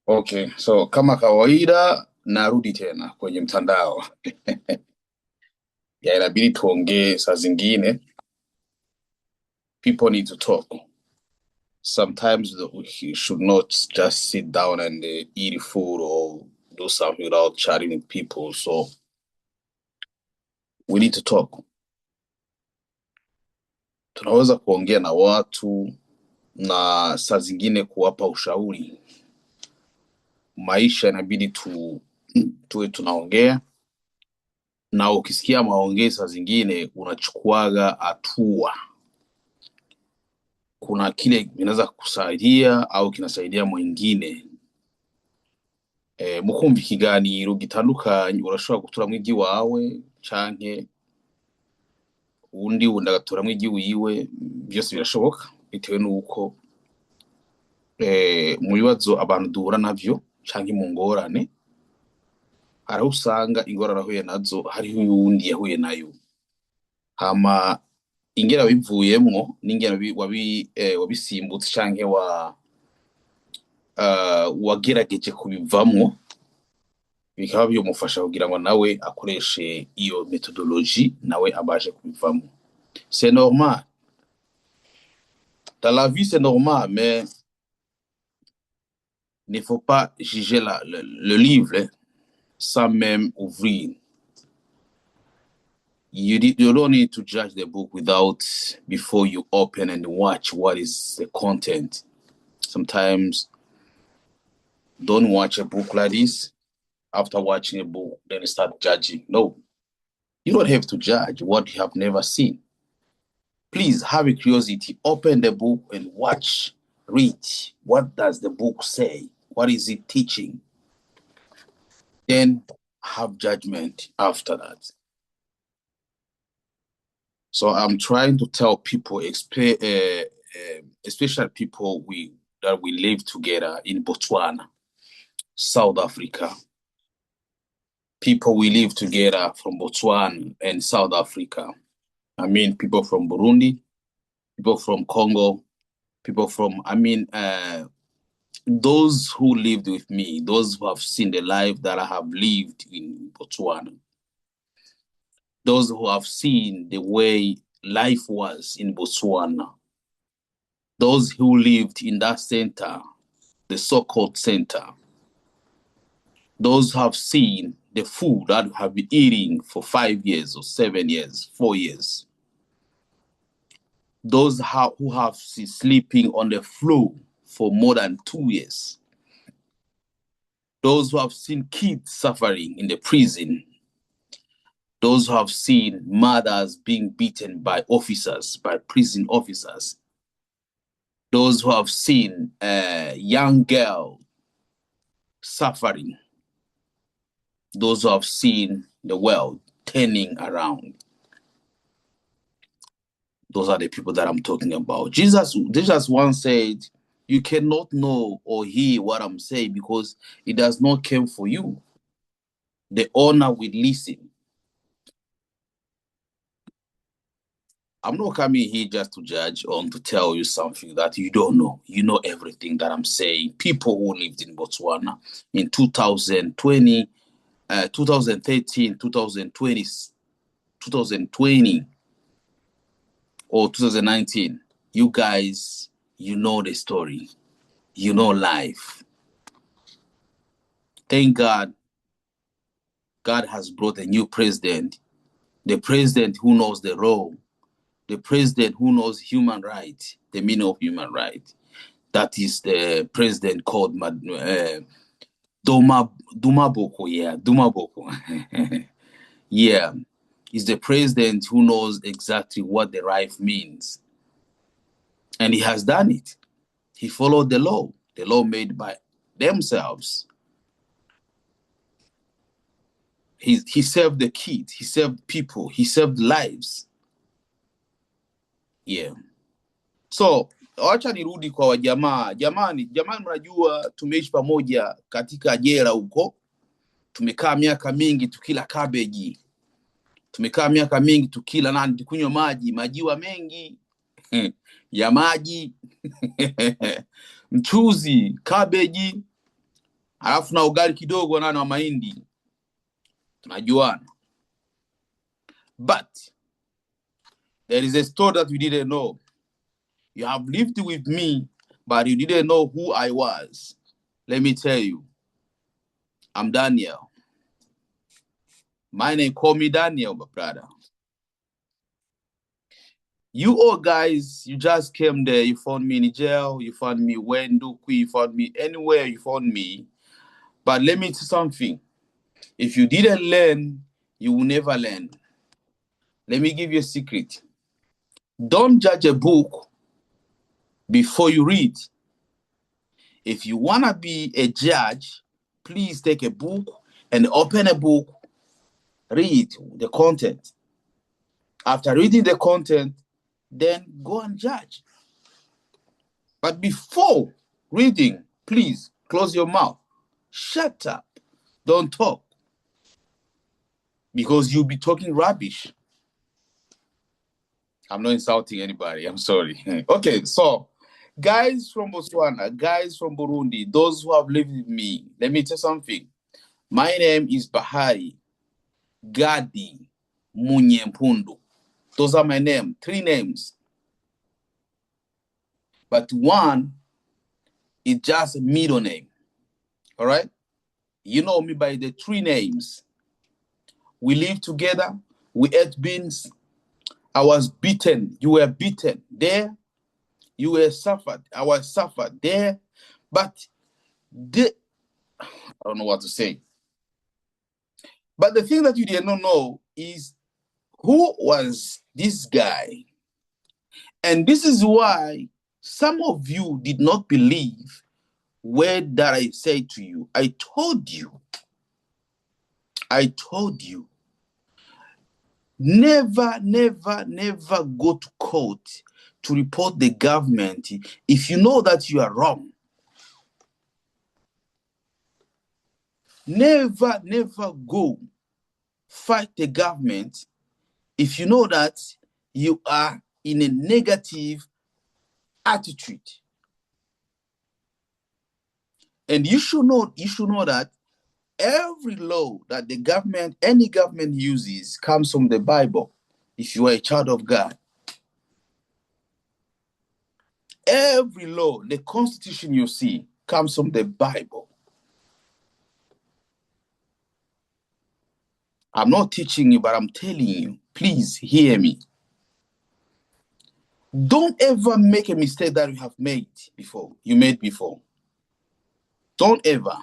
Okay, so kama kawaida narudi tena kwenye mtandao. Ya inabidi tuongee saa zingine. People need to talk. Sometimes we should not just sit down and eat food or do something without chatting with people. So we need to talk. Tunaweza kuongea na watu na saa zingine kuwapa ushauri. Maisha inabidi tuwe tunaongea, na ukisikia maongezi saa zingine unachukuaga hatua. Kuna kile kinaweza kusaidia au kinasaidia mwingine. Mukumva ikiganiro gitandukanye urashobora guturamwo igiwawe canke undi agaturamwo igiwiwe, byose birashoboka bitewe nuko mu bibazo abantu duhura navyo canke mu ngorane haraho usanga ingorane ahuye nazo hariho uyundi yahuye nayo, hama ingera bivuyemwo n'ingera wabisimbutse canke wagerageje kubivamwo, bikaba byomufasha kugira ngo nawe akoreshe iyo methodologie nawe abaje kubivamwo. C'est normal. Dans la vie, c'est normal, mais il ne faut pas juger le livre sans même ouvrir. You don't need to judge the book before you open and watch what is the content. Sometimes don't watch a book like this. After watching a book, then you start judging. No, you don't have to judge what you have never seen. Please have a curiosity. Open the book and watch, read. What does the book say? What is it teaching? Then have judgment after that. So I'm trying to tell people, especially people that we live together in Botswana, South Africa. People we live together from Botswana and South Africa. I mean, people from Burundi, people from Congo, people from, those who lived with me, those who have seen the life that I have lived in Botswana, those who have seen the way life was in Botswana, those who lived in that center, the so-called center, those who have seen the food that we have been eating for 5 years or 7 years, 4 years, those who have been sleeping on the floor for more than 2 years, those who have seen kids suffering in the prison, those who have seen mothers being beaten by officers, by prison officers, those who have seen a young girl suffering, those who have seen the world turning around. Those are the people that I'm talking about. Jesus once said, you cannot know or hear what I'm saying because it does not come for you. The owner will listen. I'm not coming here just to judge or to tell you something that you don't know. You know everything that I'm saying. People who lived in Botswana in 2020, 2013, 2020, 2020, or 2019, you guys, you know the story. You know life. Thank God, God has brought a new president. The president who knows the law. The president who knows human rights, the meaning of human rights. That is the president called Dumaboko. Yeah, Dumaboko. Yeah, he's the president who knows exactly what the right means. And he has done it. He followed the law made by themselves. He saved the kids, he saved people, he saved lives. Yeah. So, wacha nirudi kwa wajamaa. Jamani, mnajua tumeishi pamoja katika jela huko. Tumekaa miaka mingi tukila cabbage. Tumekaa miaka mingi tukila tukunywa majiwa mengi ya maji. Mchuzi, cabbage, Alafu na ugali kidogo na mahindi. Tunajuana. But there is a story that you didn't know. You have lived with me, but you didn't know who I was. Let me tell you. I'm Daniel. My name, call me Daniel, my brother. You all guys, you just came there. You found me in jail. You found me Wendukwi. You found me anywhere. You found me. But let me tell you something. If you didn't learn, you will never learn. Let me give you a secret. Don't judge a book before you read. If you want to be a judge, please take a book and open a book, read the content. After reading the content, then go and judge. But before reading, please close your mouth. Shut up. Don't talk. Because you'll be talking rubbish. I'm not insulting anybody. I'm sorry. Okay, so guys from Botswana, guys from Burundi, those who have lived with me, let me tell you something. My name is Bahari Gadi Munyempundu. Those are my names, 3 names. But one is just a middle name. All right? You know me by the 3 names. We live together. We ate beans. I was beaten. You were beaten. There, you were suffered. I was suffered. There, but I don't know what to say. But the thing that you did not know is who was this guy? And this is why some of you did not believe word that I said to you. I told you. Never, never, never go to court to report the government if you know that you are wrong. Never, never go fight the government if you know that you are in a negative attitude. And you should know that every law that the government, any government uses comes from the Bible if you are a child of God. Every law, the constitution you see comes from the Bible. I'm not teaching you, but I'm telling you, please hear me. Don't ever make a mistake that you have made before. Don't ever.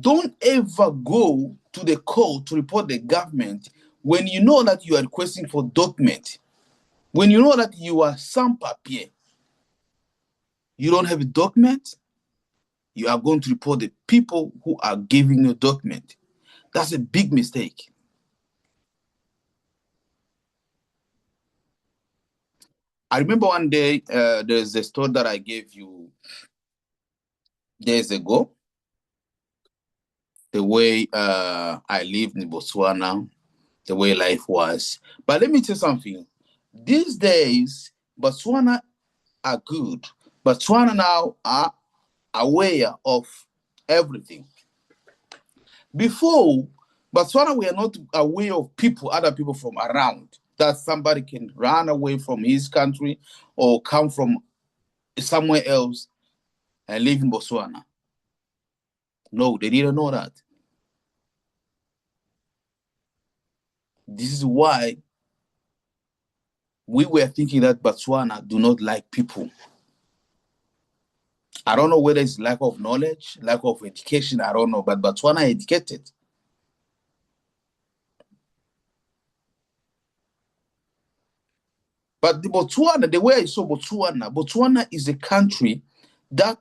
Don't ever go to the court to report the government when you know that you are requesting for document. When you know that you are sans papier. You don't have a document, you are going to report the people who are giving you a document. That's a big mistake. I remember one day, there's a story that I gave you days ago. The way I lived in Botswana, the way life was. But let me tell you something. These days, Botswana are good. Botswana now are aware of everything. Before, Botswana were not aware of people, other people from around, that somebody can run away from his country or come from somewhere else and live in Botswana. No, they didn't know that. This is why we were thinking that Botswana do not like people. I don't know whether it's lack of knowledge, lack of education, I don't know, but Botswana are educated. But the Botswana, the way I saw Botswana is a country that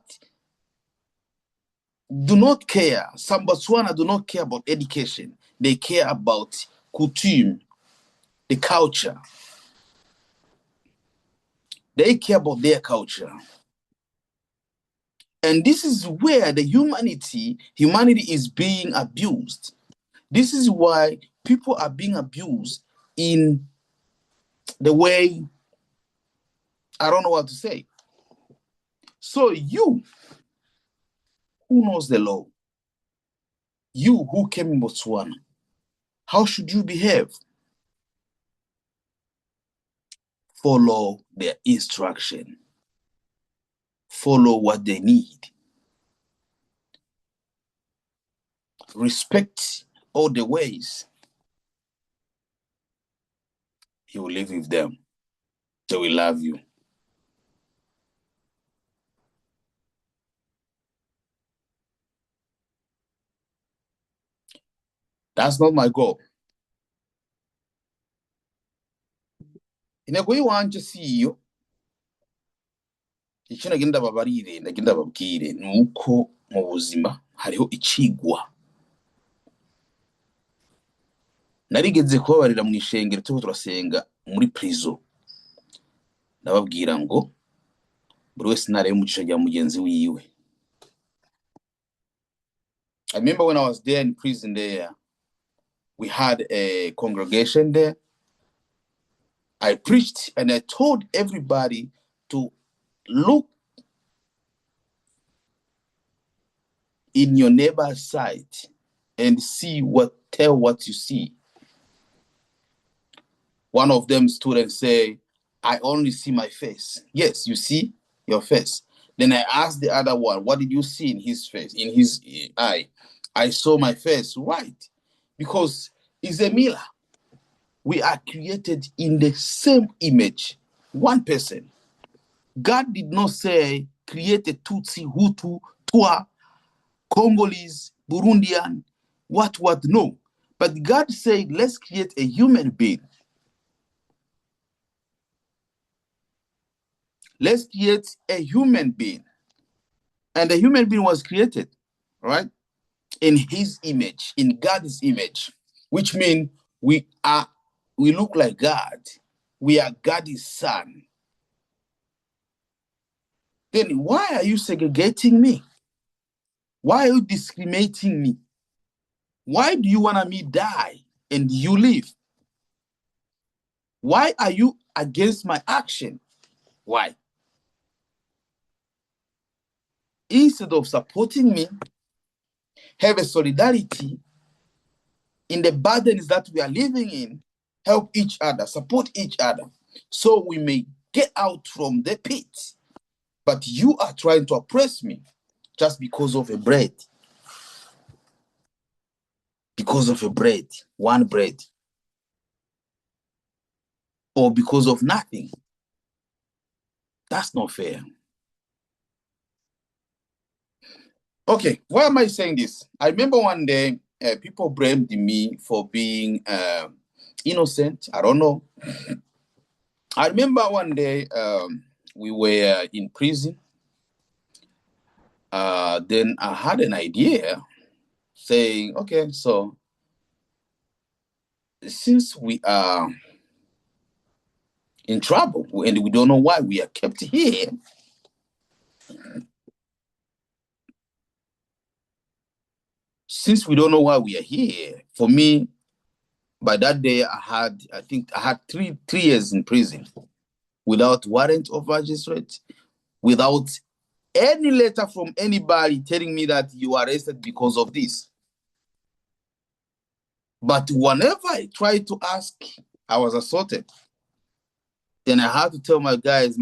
do not care. Some Botswana do not care about education. They care about coutume, the culture. They care about their culture. And this is where the humanity is being abused. This is why people are being abused in the way, I don't know what to say. So you who knows the law, you who came in Botswana, how should you behave? Follow their instruction. Follow what they need. Respect all the ways. He will live with them. They will love you. That's not my goal. Intego yiwanje si iyo. Icyo nagenda babarire, nagenda babwire nuko mu buzima hariho icigwa. Narigeze kubabarira mu ishengero turiko turasenga muri prison. Nababwira ngo buri wese ntarebe mu gisho rya mugenzi wiwe. I remember when I was there in prison there, we had a congregation there. I preached and I told everybody to look in your neighbor's side and tell what you see. One of them stood and said, I only see my face. Yes, you see your face. Then I asked the other one, what did you see in his face, in his eye? I saw my face, right? Because it's a mirror. We are created in the same image, one person. God did not say, create a Tutsi, Hutu, Twa, Congolese, Burundian, what, no. But God said, let's create a human being. Let's create a human being. And the human being was created, right? In his image, in God's image, which means we look like God. We are God's son. Then why are you segregating me? Why are you discriminating me? Why do you want me die and you live? Why are you against my action? Why? Instead of supporting me, have a solidarity in the burdens that we are living in, help each other, support each other, so we may get out from the pit. But you are trying to oppress me just because of a bread. Because of a bread, one bread. Or because of nothing. That's not fair. Okay, why am I saying this? I remember one day, people blamed me for being innocent. I don't know. I remember one day we were in prison. Then I had an idea saying, okay, so since we are in trouble and we don't know why we are kept here, since we don't know why we are here, for me, by that day, I think I had three years in prison without warrant of magistrate, without any letter from anybody telling me that you are arrested because of this. But whenever I tried to ask, I was assaulted. Then I had to tell my guys,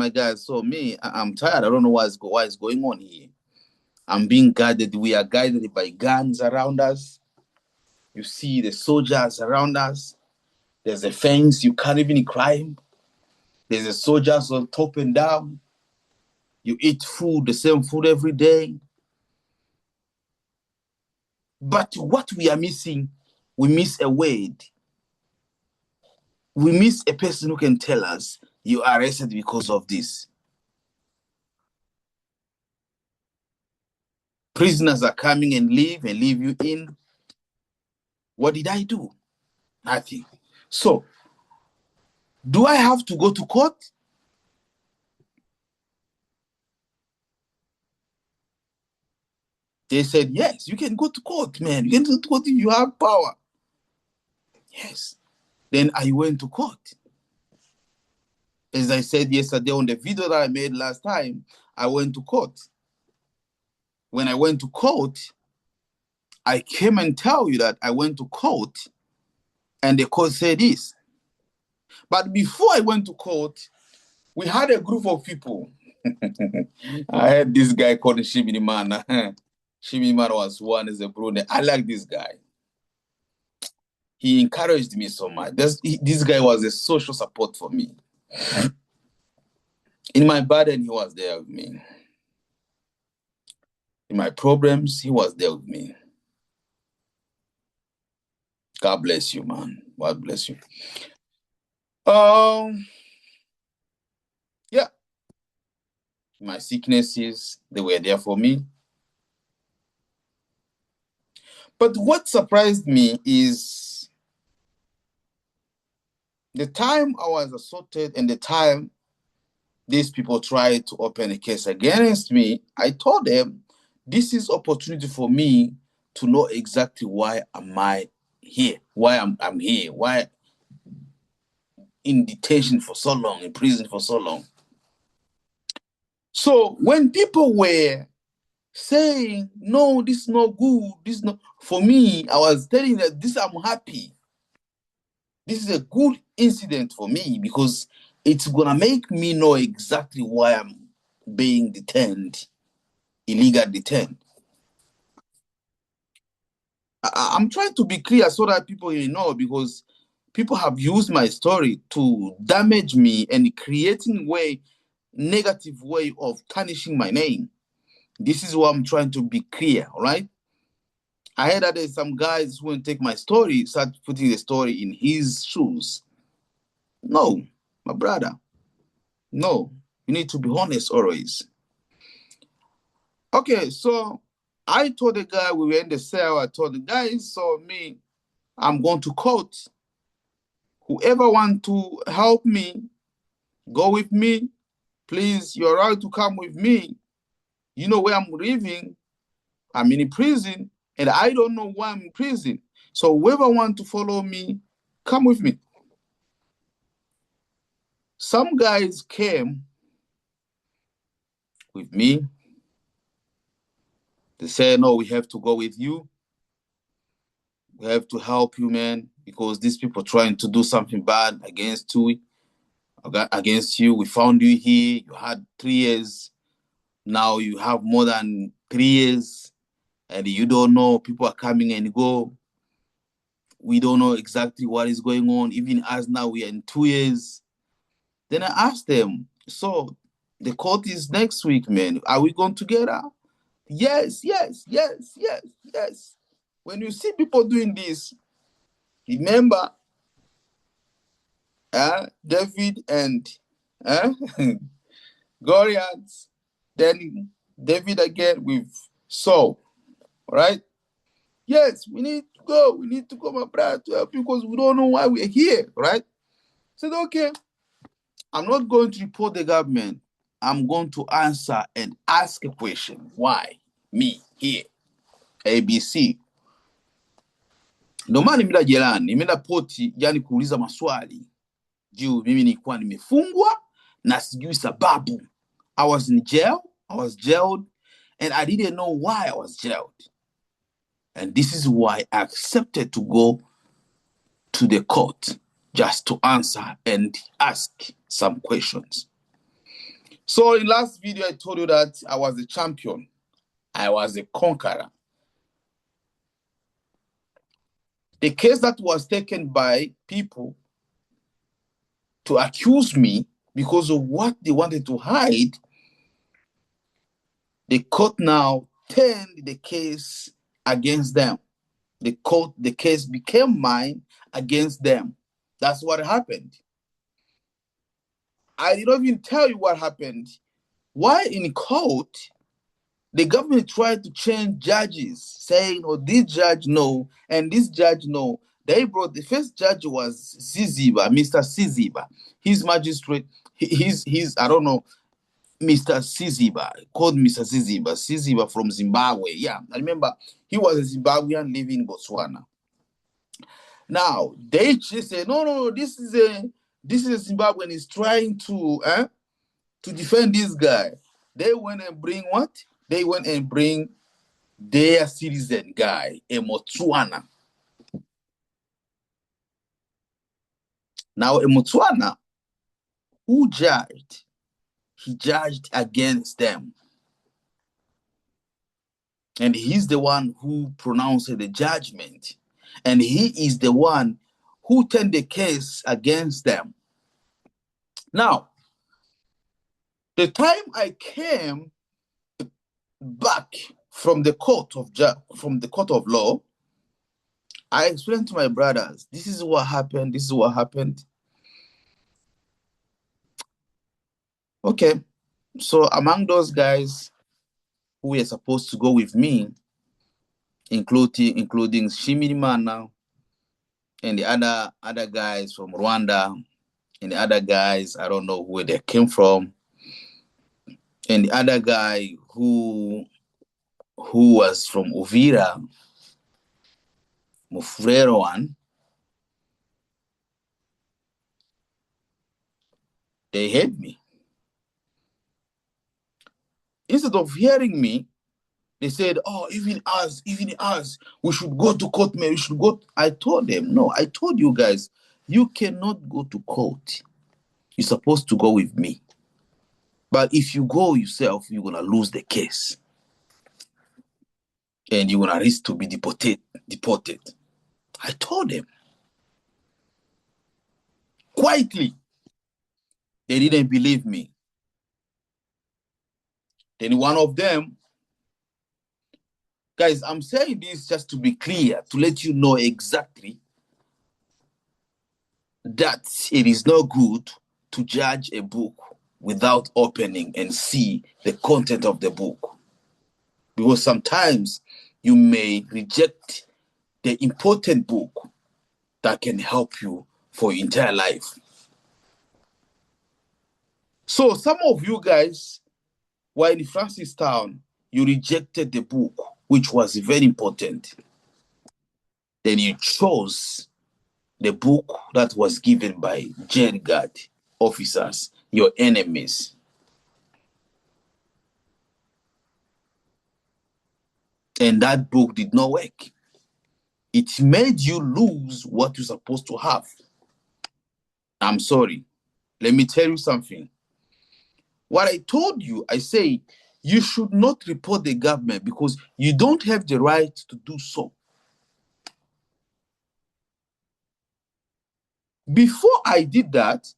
so me, I'm tired. I don't know what is going on here. I'm being guarded. We are guided by guns around us. You see the soldiers around us. There's a fence. You can't even climb. There's a soldiers on top and down. You eat food, the same food every day. But what we are missing, we miss a word. We miss a person who can tell us, you are arrested because of this. Prisoners are coming and leave you in. What did I do? Nothing. So, do I have to go to court? They said, yes, you can go to court, man. You can go to court if you have power. Yes. Then I went to court. As I said yesterday on the video that I made last time, I went to court. when I went to court, I came and tell you that I went to court and the court said this. But before I went to court, we had a group of people. I had this guy called Shibinimana. Shibinimana was one as a brother. I like this guy. He encouraged me so much. This guy was a social support for me. In my burden, he was there with me. In my problems, he was there with me. God bless you, man. God bless you. Yeah. My sicknesses, they were there for me. But what surprised me is the time I was assaulted and the time these people tried to open a case against me, I told them, this is opportunity for me to know exactly why am I here, why I'm here, why in detention for so long, in prison for so long. So when people were saying, no, this is not good, this is not, for me, I was telling that this, I'm happy. This is a good incident for me because it's gonna make me know exactly why I'm being detained, illegal detained. I'm trying to be clear so that people know, because people have used my story to damage me and creating negative way of tarnishing my name. This is what I'm trying to be clear, all right? I heard that there's some guys who will take my story, start putting the story in his shoes. No, my brother. No, you need to be honest always. Okay, so I told the guy, we were in the cell, I told the guy, so me, I'm going to court. Whoever want to help me, go with me. Please, you're right to come with me. You know where I'm living. I'm in prison, and I don't know why I'm in prison. So whoever want to follow me, come with me. Some guys came with me. They said, no, we have to go with you. We have to help you, man, because these people trying to do something bad against you. We found you here. You had 3 years. Now you have more than 3 years, and you don't know. People are coming and go. We don't know exactly what is going on. Even as now we are in 2 years. Then I asked them, so the court is next week, man. Are we going together? Yes. When you see people doing this, remember David and Goliath, then David again with Saul, right? Yes, we need to go. We need to go, my brother, to help you because we don't know why we're here, right? I said, okay, I'm not going to report the government. I'm going to answer and ask a question. Why me here? ABC. Ndio maana nimeenda jirani, nimeenda poti, yani kuuliza maswali. Juu mimi nilikuwa nimefungwa na sijui sababu. I was in jail. I was jailed, and I didn't know why I was jailed. And this is why I accepted to go to the court just to answer and ask some questions. So in last video, I told you that I was a champion. I was a conqueror. The case that was taken by people to accuse me because of what they wanted to hide, the court now turned the case against them. The case became mine against them. That's what happened. I did not even tell you what happened. Why in court, the government tried to change judges, saying, oh, this judge no, and this judge no. They brought, the first judge was Siziba, Mr. Siziba. His magistrate, he's I don't know, Mr. Siziba, called Mr. Siziba from Zimbabwe. Yeah, I remember he was a Zimbabwean living in Botswana. Now, they just say, no, this is a Zimbabwean. He's trying to defend this guy. They went and bring what? They went and bring their citizen guy, a Motswana. Now, a Motswana who judged, he judged against them. And he's the one who pronounced the judgment. And he is the one who turned the case against them. Now, the time I came back from the court of law, I explained to my brothers, this is what happened, this is what happened. Okay, so among those guys who were supposed to go with me, including Shimirimana and the other guys from Rwanda, and the other guys, I don't know where they came from, and the other guy who was from Uvira, Mufrero one, they hate me. Instead of hearing me, they said, oh, even us, we should go to court, man, we should go. I told them, no, I told you guys, you cannot go to court. You're supposed to go with me. But if you go yourself, you're going to lose the case. And you're going to risk to be deported. I told them. Quietly. They didn't believe me. Then one of them, guys, I'm saying this just to be clear, to let you know exactly that it is not good to judge a book without opening and see the content of the book. Because sometimes you may reject the important book that can help you for your entire life. So some of you guys were in Francistown, you rejected the book, which was very important. Then you chose the book that was given by jail guard officers, your enemies. And that book did not work. It made you lose what you're supposed to have. I'm sorry. Let me tell you something. What I told you, I say, you should not report the government because you don't have the right to do so. Before I did that,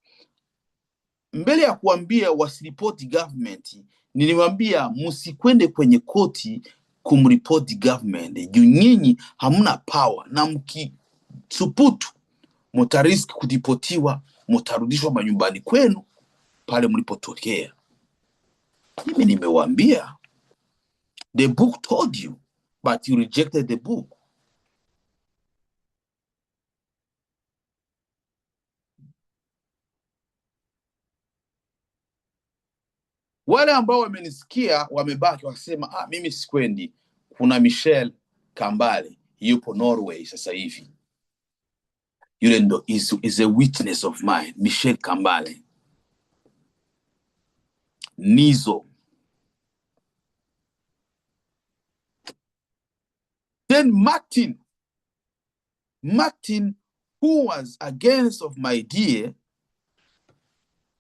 mbele ya kuambia wasiripoti government, niliwaambia msikwende kwenye koti kumripoti government. Juu nyinyi hamna power na mkisuputu mutariski kudipotiwa, mutarudishwa manyumbani kwenu pale mlipotokea. Mimi nimewaambia, the book told you, but you rejected the book. Wale ambao wamenisikia wamebaki wakisema, mimi sikwendi. Kuna Michel Kambale yupo Norway sasa hivi. Yule ndo is a witness of mine, Michel Kambale. Nizo. Then Martin, who was against of my idea,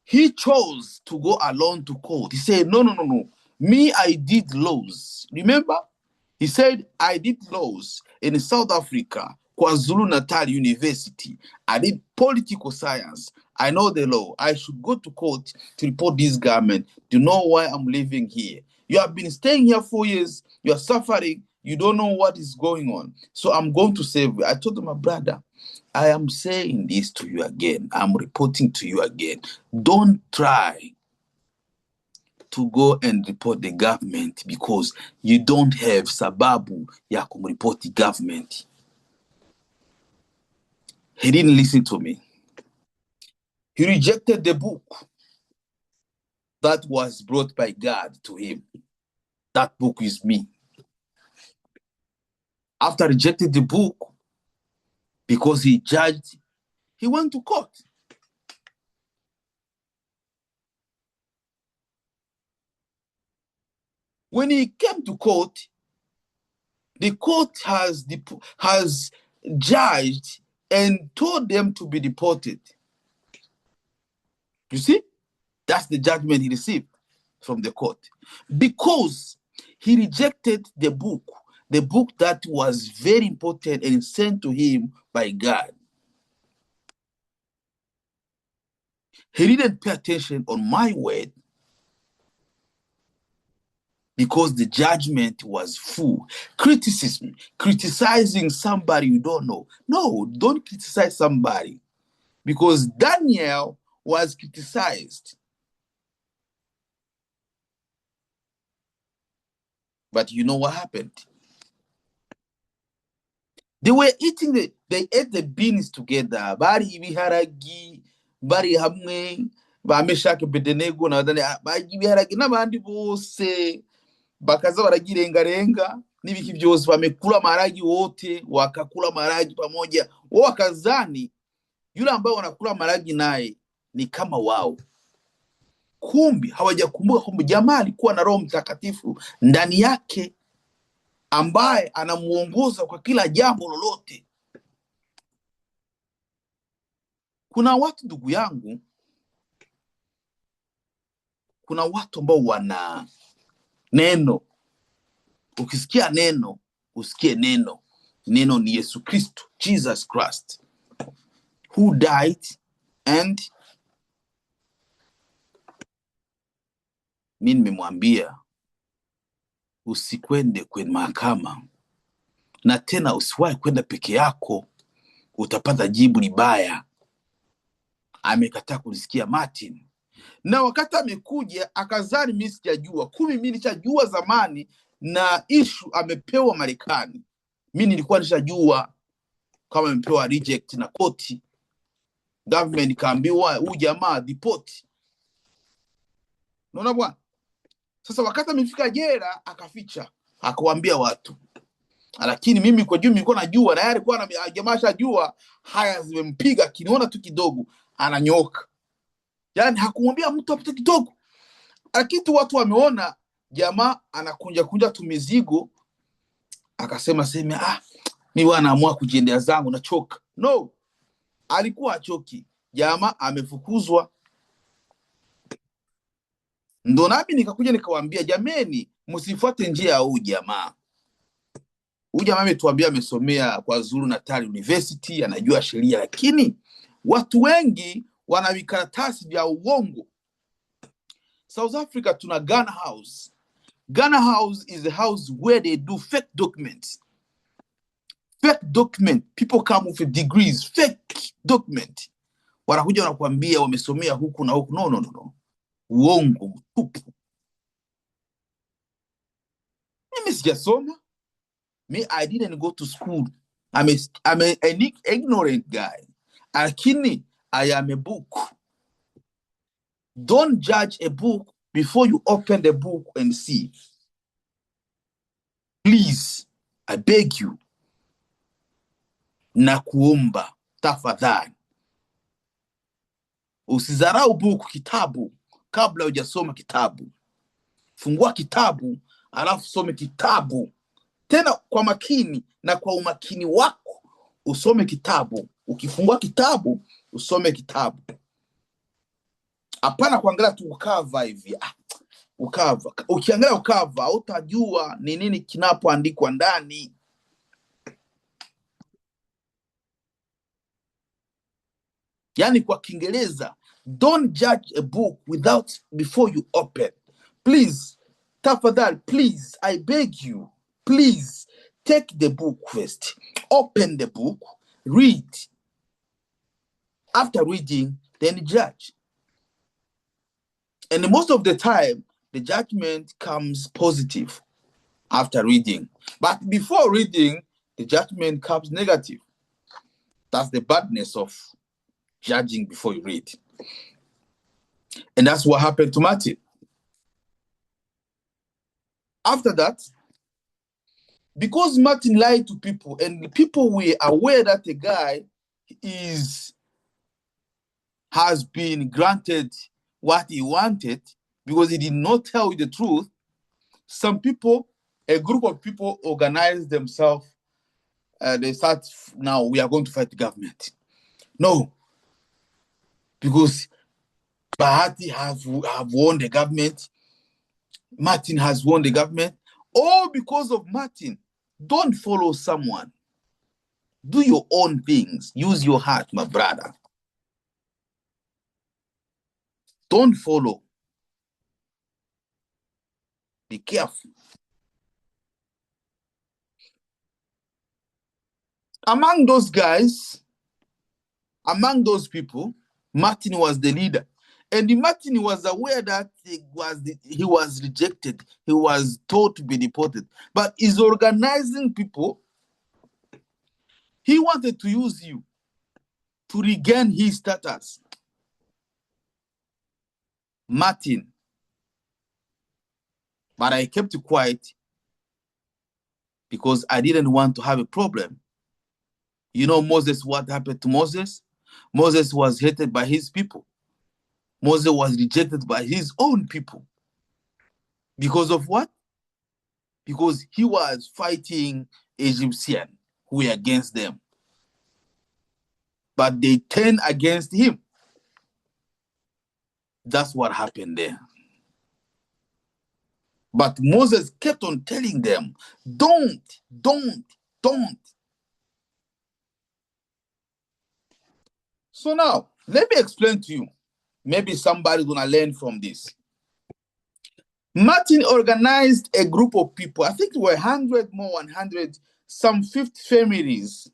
he chose to go alone to court. He said, no. Me, I did laws. Remember? He said, I did laws in South Africa, KwaZulu-Natal University. I did political science. I know the law. I should go to court to report this government. Do you know why I'm living here? You have been staying here 4 years. You are suffering. You don't know what is going on. So I'm going to save you. I told my brother, I am saying this to you again. I'm reporting to you again. Don't try to go and report the government because you don't have sababu ya kumreport the government. He didn't listen to me. He rejected the book that was brought by God to him. That book is me. After rejecting the book, because he judged, he went to court. When he came to court, The court has judged and told them to be deported. You see? That's the judgment he received from the court. Because he rejected the book that was very important and sent to him by God. He didn't pay attention on my word because the judgment was full. Criticism, criticizing somebody you don't know. No, don't criticize somebody, because Daniel was criticized. But you know what happened? They were eating they ate the beans together. Bari ibiharagi, bari hamwe, ba Meshaki Bedenego na bari ibiharagi n'abandi bose bakaza baragirengarenga n'ibiki byose, wamekula maragi wote, wakakula maragi pamoja. Wao wakazani yule ambao wanakula maragi naye ni kama wao. Kumbi hawajakumbuka kwamba jamaa alikuwa na Roho Mtakatifu ndani yake ambaye anamuongoza kwa kila jambo lolote. Kuna watu, ndugu yangu, kuna watu ambao wana neno. Ukisikia neno, usikie neno. Neno ni Yesu Kristo, Jesus Christ, who died and mimi nimemwambia usikwende kwenye mahakama, na tena usiwahi kwenda peke yako, utapata jibu libaya. Amekataa kunisikia Martin. Na wakati amekuja akazani mimi sijajua, kumbe mimi nilishajua zamani, na issue amepewa Marekani. Mimi nilikuwa nishajua kama amepewa reject na koti. Government kaambiwa huyu jamaa deport. Unaona bwana? Sasa wakati amefika jela akaficha, akawaambia watu. Lakini mimi kwa juu nilikuwa najua, na yeye alikuwa na jamaa shajua haya zimempiga, kiniona tu kidogo ananyoka. Yaani hakumwambia mtu hapo kidogo. Lakini watu wameona jamaa anakunja tu mizigo, akasema mimi wanaamua kujiendea zangu na choka. No. Alikuwa achoki. Jamaa amefukuzwa. Ndo nami nikakuja nikawaambia, jameni, msifuate njia ya huyu jamaa. Huyu jamaa ametuambia amesomea kwa Zulu Natal University, anajua sheria, lakini watu wengi wana vikaratasi vya uongo. South Africa tuna Ghana House. Ghana House is a house where they do fake documents. Fake document. People come with degrees. Fake document. Wanakuja wanakuambia wamesomea huku na huku. No. Uongo mtupu. Mimi sijasoma. I didn't go to school. I'm an ignorant guy. Lakini I am a book. Don't judge a book before you open the book and see. Please, I beg you. Nakuomba, tafadhali. Usizarau book, kitabu, kabla hujasoma kitabu. Fungua kitabu, alafu some kitabu. Tena kwa makini na kwa umakini wako, usome kitabu. Ukifungua kitabu, usome kitabu. Hapana kuangalia tu ukava hivi. Ukava. Ukiangalia ukava, utajua ni nini kinapoandikwa ndani. Yani kwa Kiingereza, don't judge a book before you open. Please, tafadhali, please, I beg you, please, take the book first. Open the book, read. After reading, then judge. And most of the time, the judgment comes positive after reading. But before reading, the judgment comes negative. That's the badness of judging before you read. And that's what happened to Martin. After that, because Martin lied to people, and people were aware that the guy has been granted what he wanted because he did not tell you the truth, some people A group of people organize themselves. They start, now we are going to fight the government. No, because Bahati have won the government. Martin has won the government. All because of Martin. Don't follow someone. Do your own things. Use your heart, my brother. Don't follow. Be careful. Among those guys, among those people, Martin was the leader. And Martin was aware that he was rejected. He was told to be deported. But he's organizing people. He wanted to use you to regain his status. Martin. But I kept quiet because I didn't want to have a problem. You know Moses, what happened to Moses? Moses was hated by his people. Moses was rejected by his own people. Because of what? Because he was fighting Egyptians who were against them. But they turned against him. That's what happened there. But Moses kept on telling them, don't. So now, let me explain to you. Maybe somebody's going to learn from this. Martin organized a group of people. I think there were 100 more, 100, some 50 families.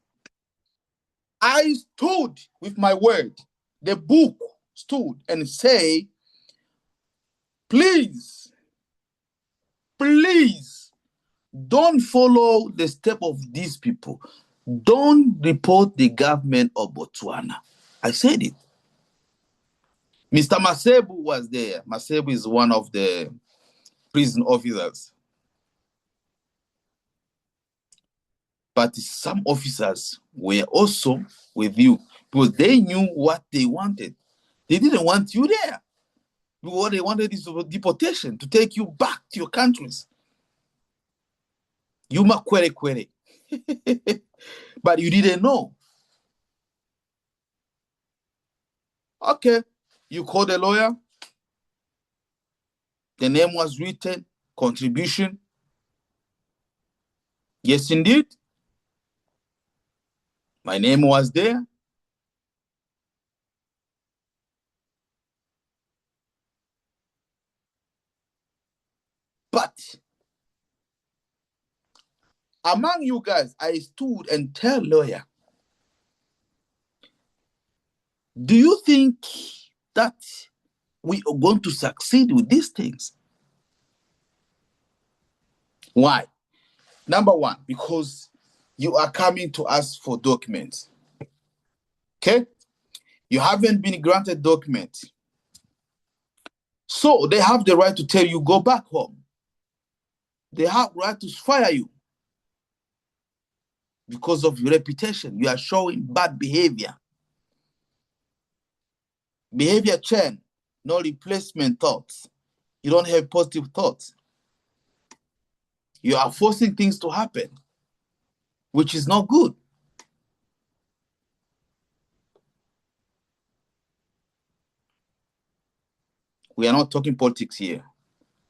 I stood with my word. The book stood and say, please, don't follow the step of these people. Don't report the government of Botswana. I said it. Mr. Masebu was there. Masebu is one of the prison officers. But some officers were also with you because they knew what they wanted. They didn't want you there. What they wanted is deportation, to take you back to your countries. You quere. But you didn't know. Okay, you called a lawyer. The name was written, contribution. Yes, indeed. My name was there. But among you guys, I stood and tell lawyer, do you think that we are going to succeed with these things? Why? Number one, because you are coming to us for documents. Okay? You haven't been granted documents. So they have the right to tell you, go back home. They have the right to fire you because of your reputation. You are showing bad behavior. Behavior change, no replacement thoughts. You don't have positive thoughts. You are forcing things to happen, which is not good. We are not talking politics here,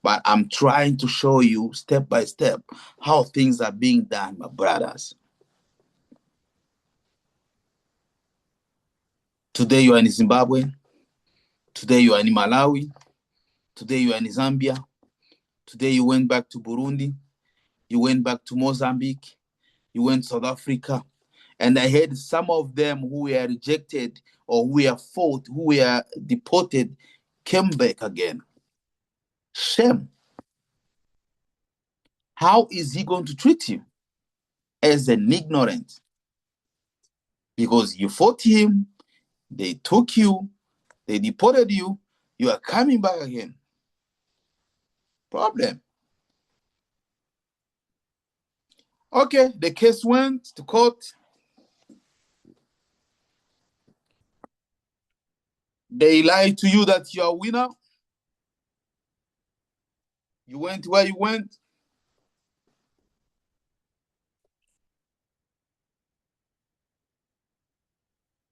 but I'm trying to show you step by step how things are being done, my brothers. Today you are in Zimbabwe. Today you are in Malawi. Today you are in Zambia. Today you went back to Burundi. You went back to Mozambique. You went to South Africa. And I heard some of them who were rejected or who were fought, who were deported, came back again. Shame. How is he going to treat you? As an ignorant? Because you fought him, they took you, they deported you, you are coming back again. Problem. Okay, the case went to court. They lied to you that you're a winner. You went where you went.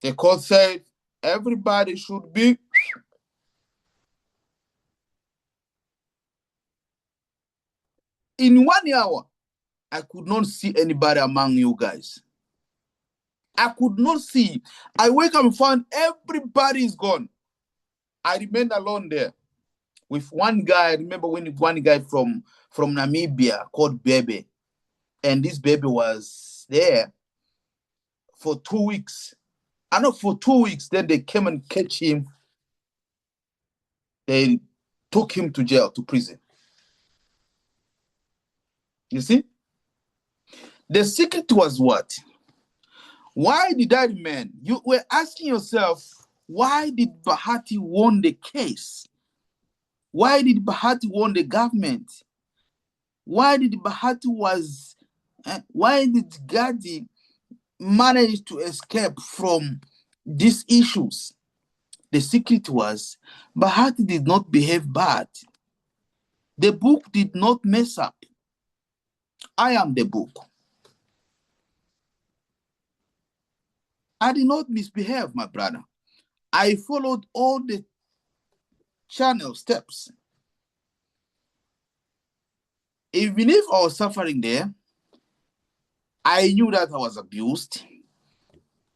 The court said everybody should be. In 1 hour, I could not see anybody among you guys. I could not see. I wake up and find everybody is gone. I remained alone there with one guy. I remember when one guy from Namibia called Bebe, and this baby was there for 2 weeks. I know for 2 weeks. Then they came and catch him. They took him to jail, to prison. You see, the secret was what? Why did that man? You were asking yourself, why did Bahati won the case? Why did Bahati won the government? Why did Gadi manage to escape from these issues? The secret was Bahati did not behave bad. The book did not mess up. I am the book. I did not misbehave, my brother. I followed all the channel steps. Even if I was suffering there, I knew that I was abused.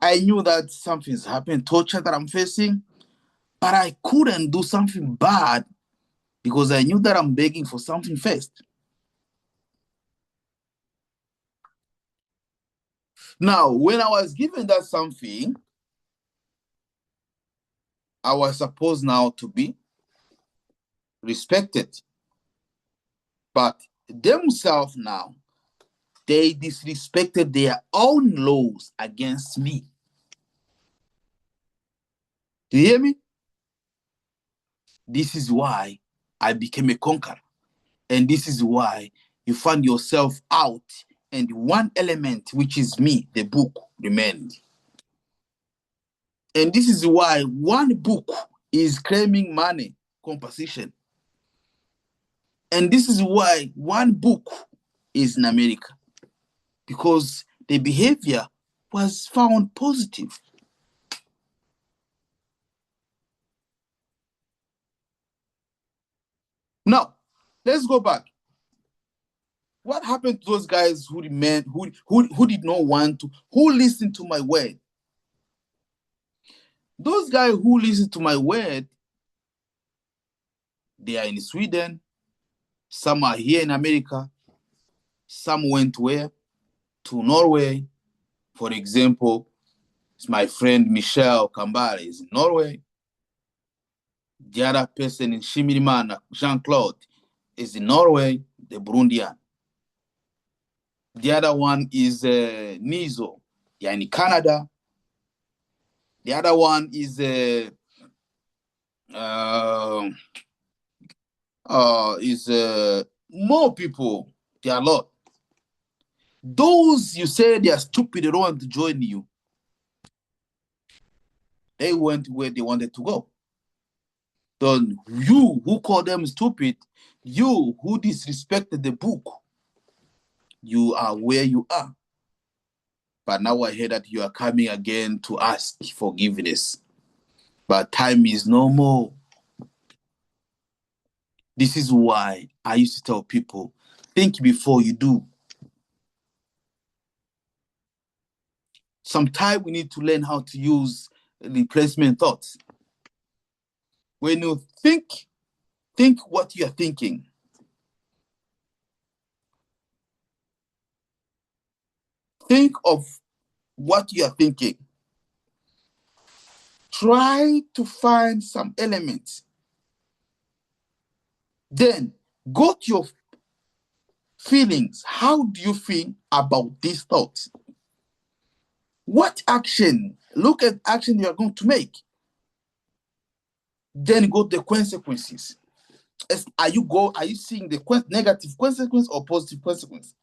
I knew that something's happened, torture that I'm facing, but I couldn't do something bad because I knew that I'm begging for something first. Now, when I was given that something, I was supposed now to be respected. But themselves now, they disrespected their own laws against me. Do you hear me? This is why I became a conqueror. And this is why you find yourself out, and one element, which is me, the book, remained. And this is why one book is claiming money compensation. And this is why one book is in America, because the behavior was found positive. Now, let's go back. What happened to those guys who remained, who did not want to, who listened to my word? Those guys who listened to my word, they are in Sweden, some are here in America, some went where? To Norway. For example, it's my friend Michel Kambale is in Norway. The other person in Shimirimana, Jean-Claude, is in Norway, the Burundian. The other one is Nizo, they are in Canada. The other one is more people. There are a lot. Those you say they are stupid, they don't want to join you. They went where they wanted to go. Then you who call them stupid, you who disrespected the book, you are where you are. But now I hear that you are coming again to ask forgiveness. But time is no more. This is why I used to tell people, think before you do. Sometimes we need to learn how to use replacement thoughts. When you think what you're thinking. Think of what you're thinking. Try to find some elements. Then go to your feelings. How do you feel about these thoughts? What action? Look at action you are going to make. Then go to the consequences. Are you seeing the negative consequence or positive consequence?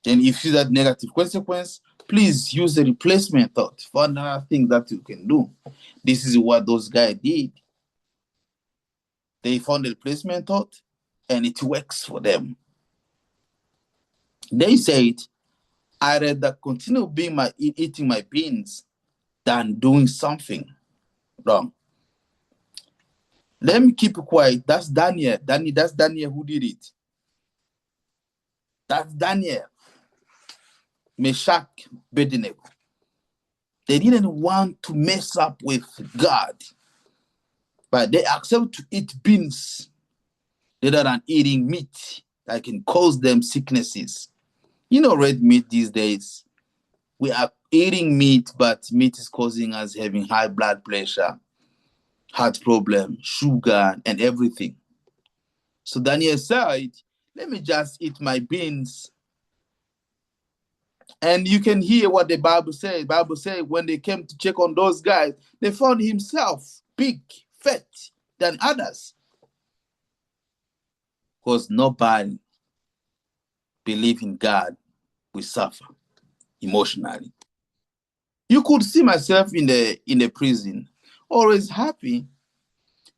Then if you see that negative consequence, please use the replacement thought for another thing that you can do. This is what those guys did. They found the replacement thought and it works for them. They said, I rather continue eating my beans than doing something wrong. Let me keep quiet. That's Daniel. That's Daniel who did it. That's Daniel. Meshach, Abednego. They didn't want to mess up with God, but they accept to eat beans rather than eating meat that can cause them sicknesses. You know, red meat these days, we are eating meat, but meat is causing us having high blood pressure, heart problem, sugar, and everything. So Daniel said, let me just eat my beans. And you can hear what the Bible says. The Bible says when they came to check on those guys, they found himself big, fat than others. Because nobody believe in God will suffer emotionally. You could see myself in the prison, always happy.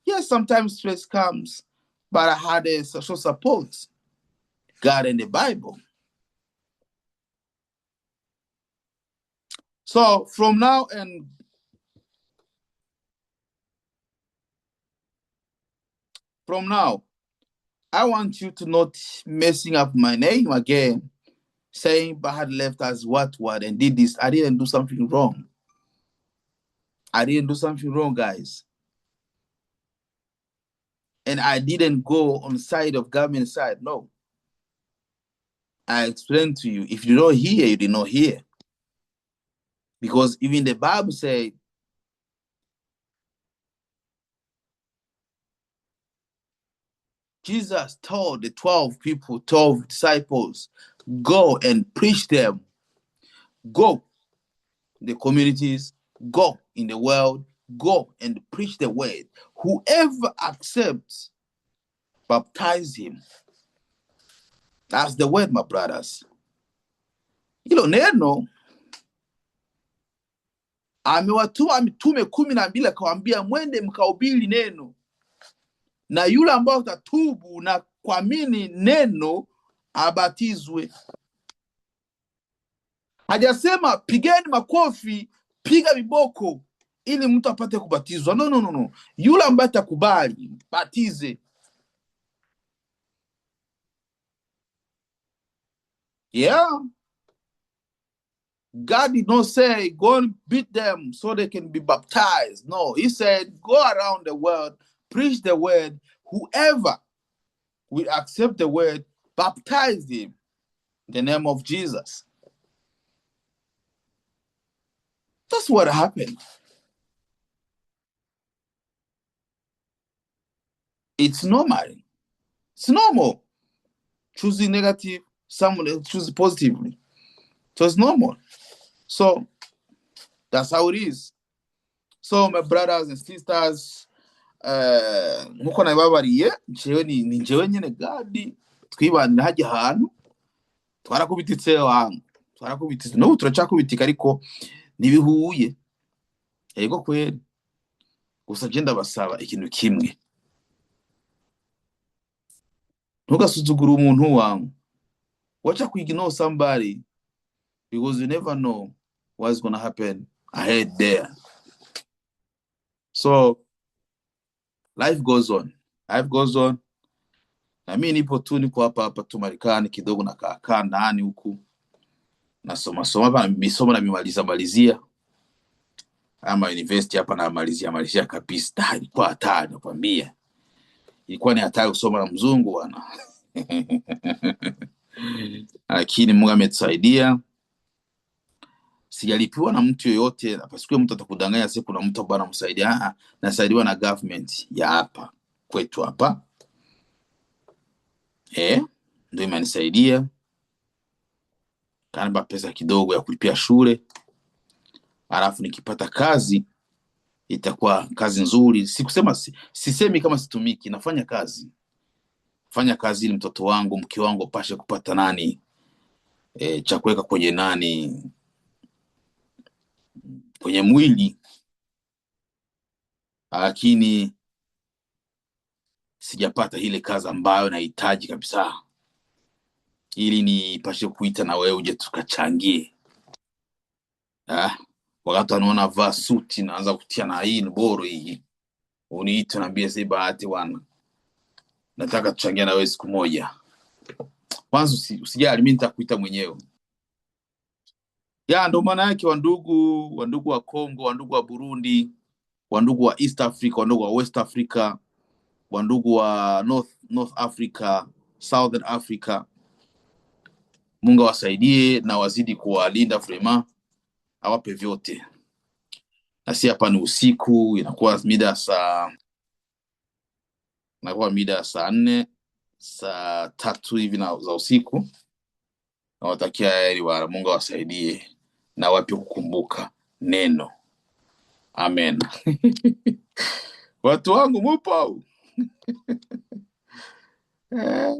Yes, sometimes stress comes, but I had a social support, God and the Bible. So from now, I want you to not messing up my name again, saying Bahad left us what and did this. I didn't do something wrong. I didn't do something wrong, guys. And I didn't go on the side of government side. No. I explained to you. If you don't hear, you did not hear. Because even the Bible said, Jesus told the 12 people, 12 disciples, go and preach them. Go in the communities, go in the world, go and preach the word. Whoever accepts, baptize him. That's the word, my brothers. Hilo neno amewatuma mitume 12 akawaambia mwende mkahubiri neno, na yule ambao utatubu na kuamini neno abatizwe. Hajasema pigeni makofi, piga viboko ili mtu apate kubatizwa. No. Yule ambaye atakubali, batize. Yeah. God did not say, go and beat them so they can be baptized. No, he said, go around the world, preach the word. Whoever will accept the word, baptize him in the name of Jesus. That's what happened. It's normal. It's normal. Choosing negative, someone else chooses positively. So it's normal. So that's how it is. So my brothers and sisters, nkuko nababariye njewe ni njewe nyene gadi twibanira hajya ahantu twarakubititse wangu twarakubititse no turacakubitika ariko nibihuye yego kweri. Gusa je ndabasaba ikintu kimwe, ntugasuzugura umuntu wangu. Wacha kuignore somebody because you never know what's going to happen ahead there. So life goes on. Na mimi nipo tu, niko hapa tu Marekani kidogo, na kaa ndani huku nasoma hapa, misomo na malizia ama university hapa, na malizia kabisa. Ilikuwa hatari, nakwambia, ilikuwa ni hatari kusoma na mzungu bwana. Lakini Mungu ametusaidia. Sijalipiwa na mtu yoyote, pasikiwe mtu atakudanganya sasa kuna mtu bwana msaidia. Nasaidiwa na government ya hapa kwetu hapa. Ndio imenisaidia. Kanipa pesa kidogo ya kulipia shule. Alafu nikipata kazi itakuwa kazi nzuri. Sisemi kama situmiki, nafanya kazi. Fanya kazi ili mtoto wangu, mke wangu pashe kupata cha kuweka kwenye mwili. Lakini sijapata ile kazi ambayo nahitaji kabisa, ili nipashe kuita na wewe uje tukachangie. wakati anaona vaa suti naanza kutia na hii boro hii, uniite naambia sasa Bahati bwana, nataka tuchangia na wewe siku moja. Kwanza usijali, mimi nitakuita mwenyewe. Ya ndo maana yake, wandugu wa Kongo, wandugu wa Burundi, wandugu wa East Africa, wandugu wa West Africa, wandugu wa North Africa, Southern Africa, Mungu awasaidie na wazidi kuwalinda vrema, awape vyote. Na si hapa ni usiku, inakuwa mida saa 4 saa 3 hivi za usiku. Nawatakia heri wa Mungu awasaidie na wapi kukumbuka neno. Amen. Watu wangu mupo? Yeah.